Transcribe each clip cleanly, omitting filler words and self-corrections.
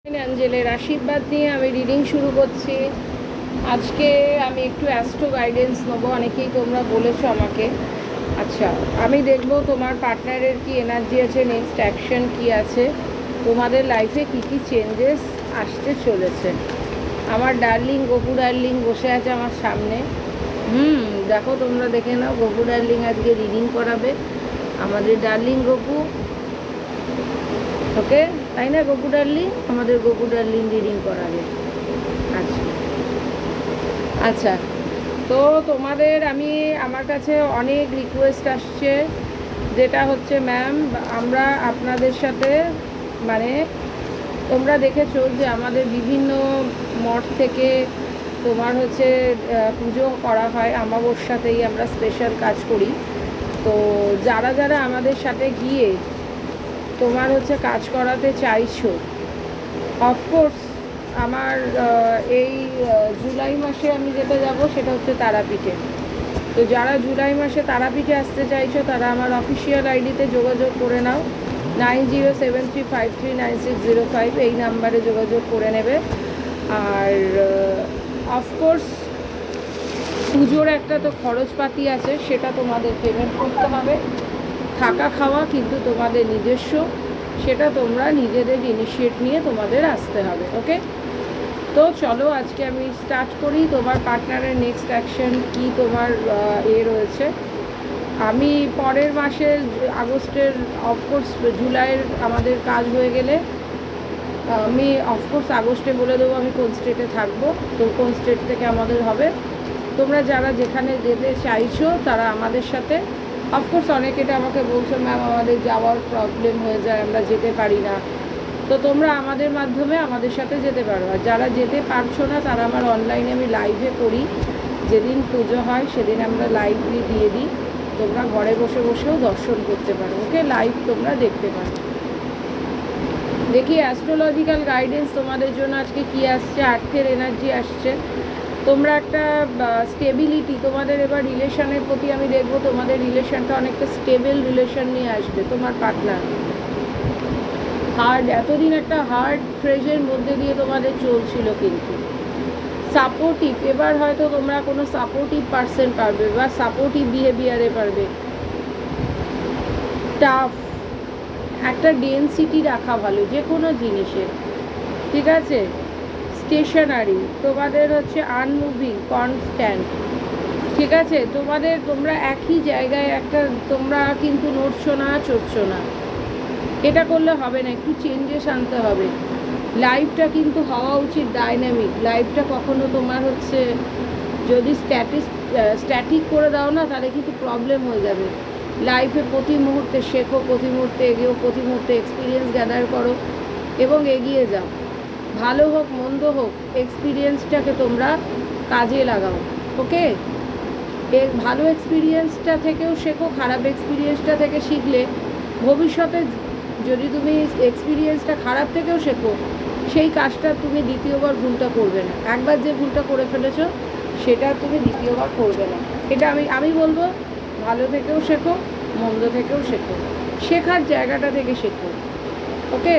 অ্যাঞ্জেলের আশীর্বাদ নিয়ে আমি রিডিং শুরু করছি। আজকে আমি একটু অ্যাস্ট্রো গাইডেন্স নেবো। অনেকেই তোমরা বলেছো আমাকে। আচ্ছা, আমি দেখবো তোমার পার্টনারের কি এনার্জি আছে, নেক্সট অ্যাকশন কি আছে, তোমাদের লাইফে কি কি চেঞ্জেস আসতে চলেছে। আমার ডার্লিং গপু ডার্লিং বসে আছে আমার সামনে। দেখো, তোমরা দেখে নাও, গপু ডার্লিং আজকে রিডিং করাবে আমাদের ডার্লিং গপু। ওকে, তাই না গপু ডার্লিং? আমাদের গপু ডার্লিং রিডিং করাবে। আচ্ছা আচ্ছা, তো তোমাদের আমার কাছে অনেক রিকোয়েস্ট আসছে, যেটা হচ্ছে ম্যাম আমরা আপনাদের সাথে মানে তোমরা দেখেছো যে আমাদের বিভিন্ন মঠ থেকে তোমার হচ্ছে পুজো করা হয়, অমাবস্যাতেই আমরা স্পেশাল কাজ করি। তো যারা যারা আমাদের সাথে গিয়ে তোমার হচ্ছে কাজ করাতে চাইছো, অফকোর্স আমার এই জুলাই মাসে আমি যেতে যাব সেটা হচ্ছে তারাপীঠে। তো যারা জুলাই মাসে তারাপীঠে আসতে চাইছো তারা আমার অফিসিয়াল আইডিতে যোগাযোগ করে নাও, 9073539605, এই নাম্বারে যোগাযোগ করে নেবে। আর অফকোর্স পুজোর একটা তো খরচপাতি আছে, সেটা তোমাদের পেমেন্ট করতে হবে। থাকা খাওয়া কিন্তু তোমাদের নিজস্ব, সেটা তোমরা নিজেদের ইনিশিয়েট নিয়ে তোমাদের আসতে হবে। ওকে, তো চলো আজকে আমি স্টার্ট করি। তোমার পার্টনারের নেক্সট অ্যাকশন কি তোমার রয়েছে। আমি পরের মাসের আগস্টের, অফকোর্স জুলাইয়ের আমাদের কাজ হয়ে গেলে আমি অফকোর্স আগস্টে বলে দেবো আমি কোন স্টেটে থাকবো, তো কোন স্টেট থেকে আমাদের হবে। তোমরা যারা যেখানে যেতে চাইছো তারা আমাদের সাথে, অফকোর্স অনেকে এটা আমাকে বলছো ম্যাম আমাদের যাওয়ার প্রবলেম হয়ে যায়, আমরা যেতে পারি না, তো তোমরা আমাদের মাধ্যমে আমাদের সাথে যেতে পারো। আর যারা যেতে পারছো না তারা আমার অনলাইনে আমি লাইভে করি, যেদিন পুজো হয় সেদিন আমরা লাইভ দিয়ে দিই, তোমরা ঘরে বসে বসেও দর্শন করতে পারো। ওকে, লাইভ তোমরা দেখতে পারো। দেখি অ্যাস্ট্রোলজিক্যাল গাইডেন্স তোমাদের জন্য আজকে কি আসছে। আর্থের এনার্জি আসছে, তোমরা একটা স্টেবিলিটি তোমাদের এবার রিলেশনের প্রতি আমি দেখবো, তোমাদের রিলেশনটা অনেকটা স্টেবল রিলেশন নিয়ে আসবে তোমার পার্টনার। হার্ড, এতদিন একটা হার্ড ফ্রেজের মধ্যে দিয়ে তোমাদের চলছিল, কিন্তু সাপোর্টিভ, এবার হয়তো তোমরা কোনো সাপোর্টিভ পার্সন পারবে বা সাপোর্টিভ বিহেভিয়ারে পারবে। টাফ একটা ডেনসিটি রাখা ভালো যে কোনো জিনিসের, ঠিক আছে। স্টেশনারি তোমাদের হচ্ছে আনমুভিং, কনস্ট্যান্ট, ঠিক আছে। তোমরা একই জায়গায় একটা, তোমরা কিন্তু নড়ছো না চড়ছো না, এটা করলে হবে না, একটু চেঞ্জেস আনতে হবে। লাইফটা কিন্তু হওয়া উচিত ডাইনামিক। লাইফটা কখনো তোমার হচ্ছে যদি স্ট্যাটিক করে দাও না তাহলে কিন্তু প্রবলেম হয়ে যাবে। লাইফে প্রতি মুহূর্তে শেখো, প্রতি মুহূর্তে এগিয়েও, প্রতি মুহূর্তে এক্সপিরিয়েন্স গ্যাদার করো এবং এগিয়ে যাও। ভালো হোক মন্দ হোক, এক্সপিরিয়েন্সটাকে তোমরা কাজে লাগাও। ওকে, ভালো এক্সপিরিয়েন্সটা থেকেও শেখো, খারাপ এক্সপিরিয়েন্সটা থেকে শিখলে ভবিষ্যতে যদি তুমি এক্সপিরিয়েন্সটা খারাপ থেকেও শেখো, সেই কাজটা তুমি দ্বিতীয়বার ভুলটা করবে না। একবার যে ভুলটা করে ফেলেছো সেটা তুমি দ্বিতীয়বার করবে না। এটা আমি বলবো, ভালো থেকেও শেখো, মন্দ থেকেও শেখো, শেখার জায়গাটা থেকে শেখো। ওকে,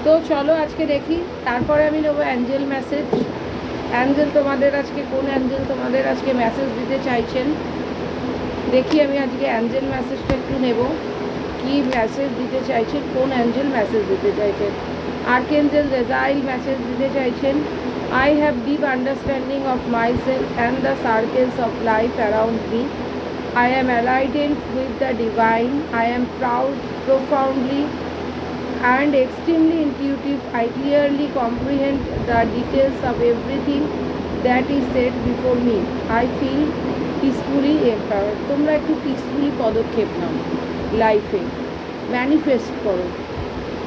তো চলো আজকে দেখি, তারপরে আমি নেবো অ্যাঞ্জেল মেসেজ। অ্যাঞ্জেল তোমাদের আজকে কোন অ্যাঞ্জেল তোমাদের আজকে মেসেজ দিতে চাইছেন দেখি। আমি আজকে অ্যাঞ্জেল মেসেজটা একটু নেব, কি মেসেজ দিতে চাইছেন, কোন অ্যাঞ্জেল মেসেজ দিতে চাইছেন। আর্কেঞ্জেল রেজাইল মেসেজ দিতে চাইছেন, I have deep understanding of my self and the circles of life around me. I am enlightened with the divine. I am proud, profoundly and extremely intuitive. I clearly comprehend the details of everything that is set before me. I feel peacefully empowered. তোমরা একটু peacefully পদক্ষেপ নাও, লাইফে manifest করো,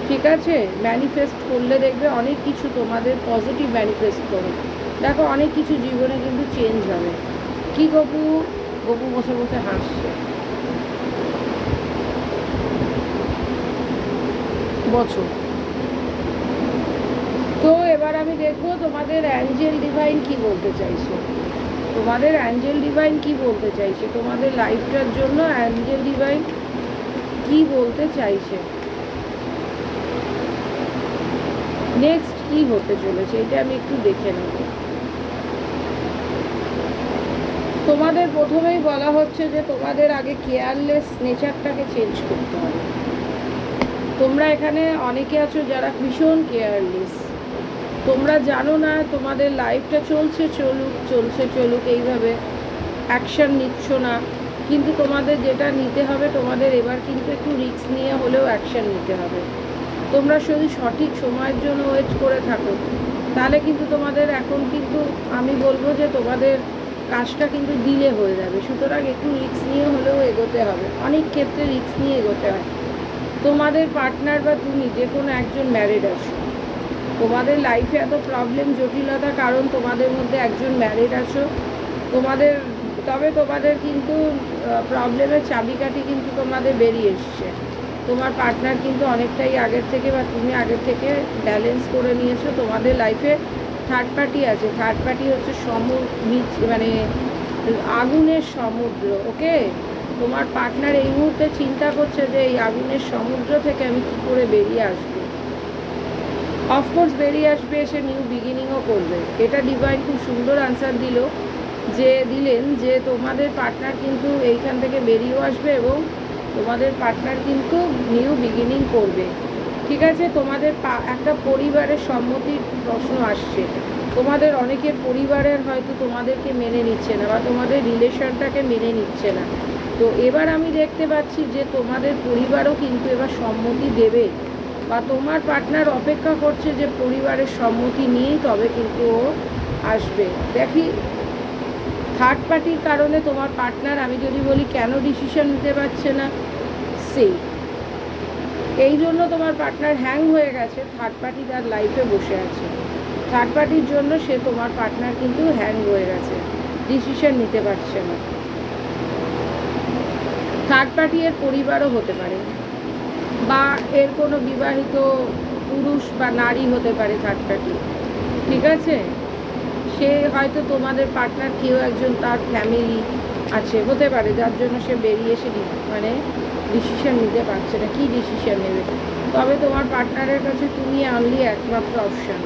ঠিক আছে। Manifest করলে দেখবে অনেক কিছু তোমাদের পজিটিভ ম্যানিফেস্ট করো, দেখো অনেক কিছু জীবনে কিন্তু চেঞ্জ হবে। কি গপু গপু বসে বসে হাসছে বছর। তো এবার আমি দেখবো তোমাদের অ্যাঞ্জেল ডিভাইন কি বলতে চাইছে। তোমাদের অ্যাঞ্জেল ডিভাইন কি বলতে চাইছে, তোমাদের লাইফটার জন্য অ্যাঞ্জেল ডিভাইন কি বলতে চাইছে। নেক্সট কি হতে চলেছে এটা আমি একটু দেখে নেব। তোমাদের প্রথমেই বলা হচ্ছে যে তোমাদের আগে কেয়ারলেস নেচারটাকে চেঞ্জ করতে হবে। তোমরা এখানে অনেকে আছো যারা ভীষণ কেয়ারলেস, তোমরা জানো না তোমাদের লাইফটা চলছে চলুক এইভাবে, অ্যাকশান নিচ্ছ না, কিন্তু তোমাদের যেটা নিতে হবে, তোমাদের এবার কিন্তু একটু রিস্ক নিয়ে হলেও অ্যাকশান নিতে হবে। তোমরা যদি সঠিক সময়ের জন্য ওয়েট করে থাকো তাহলে কিন্তু তোমাদের এখন কিন্তু আমি বলবো যে তোমাদের কাজটা কিন্তু ডিলে হয়ে যাবে। সুতরাং একটু রিস্ক নিয়ে হলেও এগোতে হবে, অনেক ক্ষেত্রে রিস্ক নিয়ে এগোতে হয়। তোমাদের পার্টনার বা তুমি যে কোনো একজন ম্যারিড আছো, তোমাদের লাইফে এত প্রবলেম জটিলতা কারণ তোমাদের মধ্যে একজন ম্যারিড আছো। তোমাদের কিন্তু প্রবলেমের চাবিকাঠি কিন্তু তোমাদের বেরিয়ে এসছে। তোমার পার্টনার কিন্তু অনেকটাই আগের থেকে বা তুমি আগের থেকে ব্যালেন্স করে নিয়েছো। তোমাদের লাইফে থার্ড পার্টি আছে, থার্ড পার্টি হচ্ছে মানে আগুনের সমুদ্র। ওকে, তোমার পার্টনার এই মুহূর্তে চিন্তা করছে যে এই আগুনের সমুদ্র থেকে আমি কী করে বেরিয়ে আসবো। অফকোর্স বেরিয়ে আসবে, এসে নিউ বিগিনিংও করবে। এটা ডিভাইন খুব সুন্দর আনসার দিলেন যে তোমাদের পার্টনার কিন্তু এইখান থেকে বেরিয়েও আসবে এবং তোমাদের পার্টনার কিন্তু নিউ বিগিনিং করবে। ঠিক আছে, তোমাদের একটা পরিবারের সম্মতির প্রশ্ন আসছে। তোমাদের অনেকের পরিবারের হয়তো তোমাদেরকে মেনে নিচ্ছে না বা তোমাদের রিলেশনটাকে মেনে নিচ্ছে না। তো এবার আমি দেখতে পাচ্ছি যে তোমাদের পরিবারও কিন্তু এবার সম্মতি দেবে বা তোমার পার্টনার অপেক্ষা করছে যে পরিবারের সম্মতি নিয়েই তবে কিন্তু ও আসবে। দেখি থার্ড পার্টির কারণে তোমার পার্টনার, আমি যদি বলি কেন ডিসিশন নিতে পারছে না, এই জন্য তোমার পার্টনার হ্যাং হয়ে গেছে। থার্ড পার্টি তার লাইফে বসে আছে, থার্ড পার্টির জন্য সে তোমার পার্টনার কিন্তু হ্যাং হয়ে গেছে, ডিসিশন নিতে পারছে না। থার্ড পার্টি এর পরিবারও হতে পারে বা এর কোনো বিবাহিত পুরুষ বা নারী হতে পারে থার্ড পার্টি। ঠিক আছে, সে হয়তো তোমাদের পার্টনার কেউ একজন তার ফ্যামিলি আছে হতে পারে যার জন্য সে বেরিয়ে এসে মানে ডিসিশন নিতে পারছে না কী ডিসিশন নেবে। তবে তোমার পার্টনারের কাছে তুমি অনলি একমাত্র অপশান,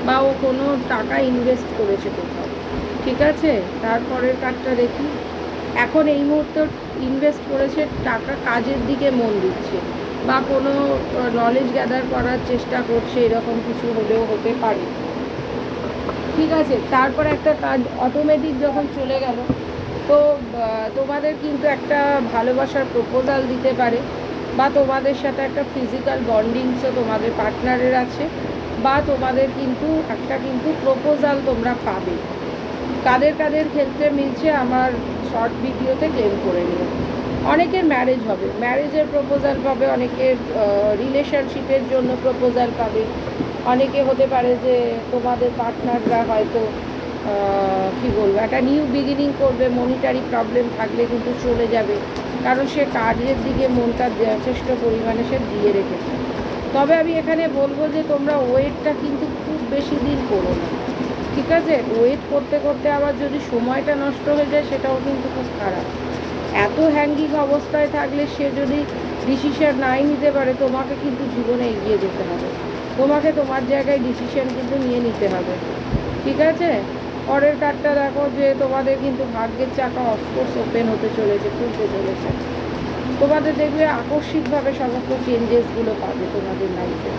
বা ও কোনো টাকা ইনভেস্ট করেছে কোথাও। ঠিক আছে, তারপরের কার্ডটা দেখি। এখন এই মুহূর্তে ইনভেস্ট করেছে টাকা, কাজের দিকে মন দিচ্ছে বা কোনো নলেজ গ্যাদার করার চেষ্টা করছে, এরকম কিছু হলেও হতে পারে। ঠিক আছে, তারপর একটা কাজ অটোমেটিক যখন চলে গেল, তো তোমাদের কিন্তু একটা ভালোবাসার প্রপোজাল দিতে পারে বা তোমাদের সাথে একটা ফিজিক্যাল বন্ডিংসও তোমাদের পার্টনারের আছে বা তোমাদের কিন্তু একটা প্রপোজাল তোমরা পাবে। কাদের কাদের ক্ষেত্রে মিলছে আমার শর্ট ভিডিওতে ক্লেম করে নিও। অনেকের ম্যারেজ হবে, ম্যারেজের প্রপোজাল পাবে, অনেকের রিলেশনশিপের জন্য প্রপোজাল পাবে, অনেকে হতে পারে যে তোমাদের পার্টনাররা হয়তো কি বলবো একটা নিউ বিগিনিং করবে, মনিটারি প্রবলেম থাকলে কিন্তু চলে যাবে, কারণ সে কাজের দিকে মনটা যথেষ্ট পরিমাণে সে দিয়ে রেখেছে। তবে আমি এখানে বলবো যে তোমরা ওয়েটটা কিন্তু খুব বেশি দিন করো না। ঠিক আছে, ওয়েট করতে করতে আবার যদি সময়টা নষ্ট হয়ে যায় সেটাও কিন্তু খুব খারাপ। এত হ্যাঙ্গিং অবস্থায় থাকলে সে যদি ডিসিশন নাই নিতে পারে, তোমাকে কিন্তু জীবনে এগিয়ে যেতে হবে, তোমাকে তোমার জায়গায় ডিসিশন কিন্তু নিয়ে নিতে হবে। ঠিক আছে, পরের কার্ডটা দেখো যে তোমাদের কিন্তু ভাগ্যের চাকা অফকোর্স ওপেন হতে চলেছে, খুলতে চলেছে। তোমাদের দেখবে আকস্মিকভাবে সমস্ত চেঞ্জেসগুলো পাবে তোমাদের লাইফে।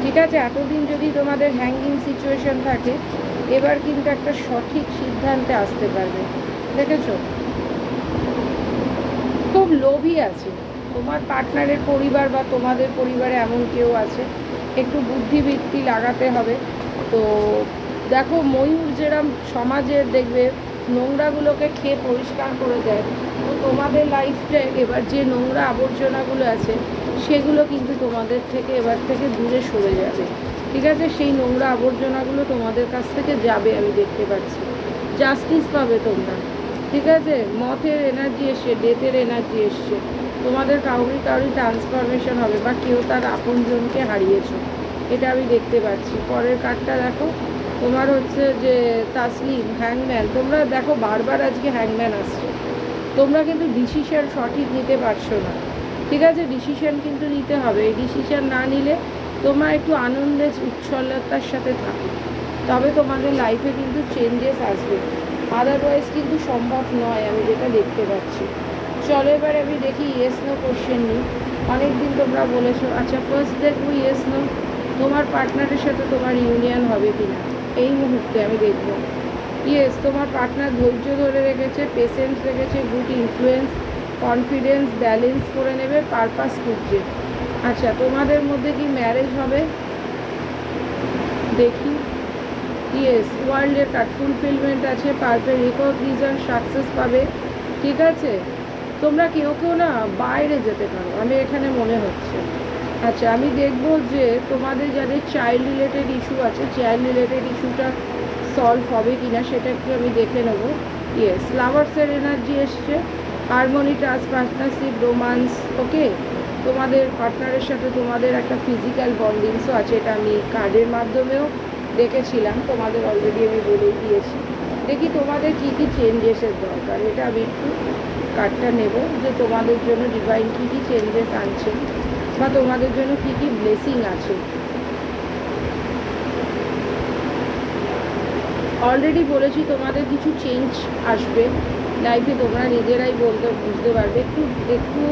ঠিক আছে, এতদিন যদি তোমাদের হ্যাঙ্গিং সিচুয়েশন থাকে, এবার কিন্তু একটা সঠিক সিদ্ধান্তে আসতে পারবে। দেখেছো, খুব লোভী আছে তোমার পার্টনারের পরিবার বা তোমাদের পরিবারে এমন কেউ আছে, একটু বুদ্ধিবৃত্তি লাগাতে হবে। তো দেখো, ময়ূর যেরম সমাজের দেখবে নোংরাগুলোকে খেয়ে পরিষ্কার করে দেয়, তো তোমাদের লাইফটা এবার যে নোংরা আবর্জনাগুলো আছে সেগুলো কিন্তু তোমাদের থেকে এবার থেকে দূরে সরে যাবে। ঠিক আছে, সেই নোংরা আবর্জনাগুলো তোমাদের কাছ থেকে যাবে, আমি দেখতে পাচ্ছি। জাস্টিস পাবে তোমরা। ঠিক আছে, মথের এনার্জি এসছে, ডেথের এনার্জি এসছে, তোমাদের কাউরি ট্রান্সফরমেশন হবে বা কেউ তার আপনজনকে হারিয়েছো, এটা আমি দেখতে পাচ্ছি। পরের কার্ডটা দেখো, তোমার হচ্ছে যে তাসলিম, হ্যাংম্যান। তোমরা দেখো বারবার আজকে হ্যাংম্যান আসছে, তোমরা কিন্তু ডিসিশন সঠিক নিতে পারছো না। ঠিক আছে, ডিসিশন কিন্তু নিতে হবে, এই ডিসিশন না নিলে তোমরা একটু আনন্দে উচ্ছলতার সাথে থাকো, তবে তোমাদের লাইফে কিন্তু চেঞ্জেস আসবে, আদারওয়াইজ কিন্তু সম্ভব নয়, আমি যেটা দেখতে পাচ্ছি। চলো এবার আমি দেখি ইয়েস নো কোশ্চেন নিই। অনেকদিন তোমরা বলেছো, আচ্ছা ফার্স্ট দেখবো ইয়েস নো, তোমার পার্টনারের সাথে তোমার ইউনিয়ন হবে কি না এই মুহূর্তে আমি দেখবো। ইয়েস, তোমার পার্টনার ধৈর্য ধরে রেখেছে, পেশেন্স রেখেছে, গুড ইনফ্লুয়েন্স, কনফিডেন্স ব্যালেন্স করে নেবে, পারপাস খুঁজছে। আচ্ছা তোমাদের মধ্যে কি ম্যারেজ হবে দেখি। ইয়েস, ওয়ার্ল্ডের কার্ড ফুলফিলমেন্ট আছে, পারফেক্ট রিকগনিশন, সাকসেস পাবে। ঠিক আছে, তোমরা কেউ কেউ না বাইরে যেতে পারো আমি এখানে মনে হচ্ছে। আচ্ছা আমি দেখব যে তোমাদের যাদের চাইল্ড রিলেটেড ইস্যু আছে, চাইল্ড রিলেটেড ইস্যুটা সলভ হবে কি না সেটা একটু আমি দেখে নেব। ইয়েস, লাভার্সের এনার্জি এসছে, হারমোনি, ট্রাস্ট, পার্টনারশিপ, রোমান্স। ওকে, তোমাদের পার্টনারের সাথে তোমাদের একটা ফিজিক্যাল বন্ডিংসও আছে, এটা আমি কার্ডের মাধ্যমেও দেখেছিলাম, তোমাদের অলরেডি আমি বলেই দিয়েছি। দেখি তোমাদের কী কী চেঞ্জেসের দরকার, এটা আমি একটু কার্ডটা নেব যে তোমাদের জন্য ডিভাইন কী কী চেঞ্জেস আনছে বা তোমাদের জন্য কী কী ব্লেসিং আছে। অলরেডি বলেছি তোমাদের কিছু চেঞ্জ আসবে লাইফে, তোমরা নিজেরাই বুঝতে পারবে। একটু একটু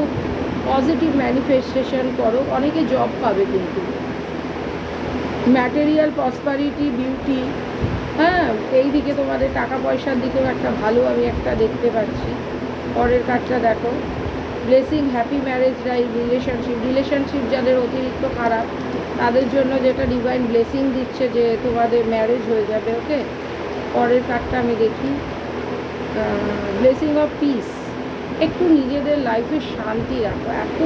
পজিটিভ ম্যানিফেস্টেশন করো, অনেকে জব পাবে কিন্তু, ম্যাটেরিয়াল প্রসপারিটি, বিউটি, হ্যাঁ এই দিকে তোমাদের টাকা পয়সার দিকেও একটা ভালো আমি একটা দেখতে পাচ্ছি। পরের কার্ডটা দেখো, blessing, happy marriage life, relationship যাদের অতিরিক্ত খারাপ তাদের জন্য যেটা ডিভাইন ব্লেসিং দিচ্ছে যে তোমাদের ম্যারেজ হয়ে যাবে। ওকে, পরের কার্ডটা আমি দেখি, ব্লেসিং অফ পিস, একটু নিজেদের লাইফে শান্তি রাখো, এত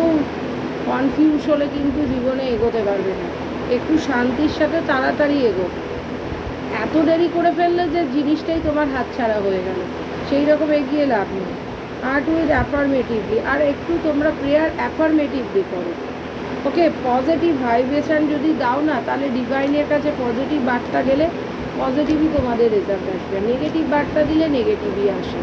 কনফিউজ হলে কিন্তু জীবনে এগোতে পারবে না, একটু শান্তির সাথে তাড়াতাড়ি এগো, এত দেরি করে ফেললে যে জিনিসটাই তোমার হাতছাড়া হয়ে গেল, সেই রকম এগিয়ে লাভ নেই। আর্ট উইথ অ্যাফার্মেটিভলি, আর একটু তোমরা প্রেয়ার অ্যাফার্মেটিভলি করো। ওকে, পজিটিভ ভাইব্রেশন যদি দাও না তাহলে ডিভাইনের কাছে পজিটিভ বার্তা গেলে পজিটিভই তোমাদের রেজাল্ট আসবে, নেগেটিভ বার্তা দিলে নেগেটিভই আসে।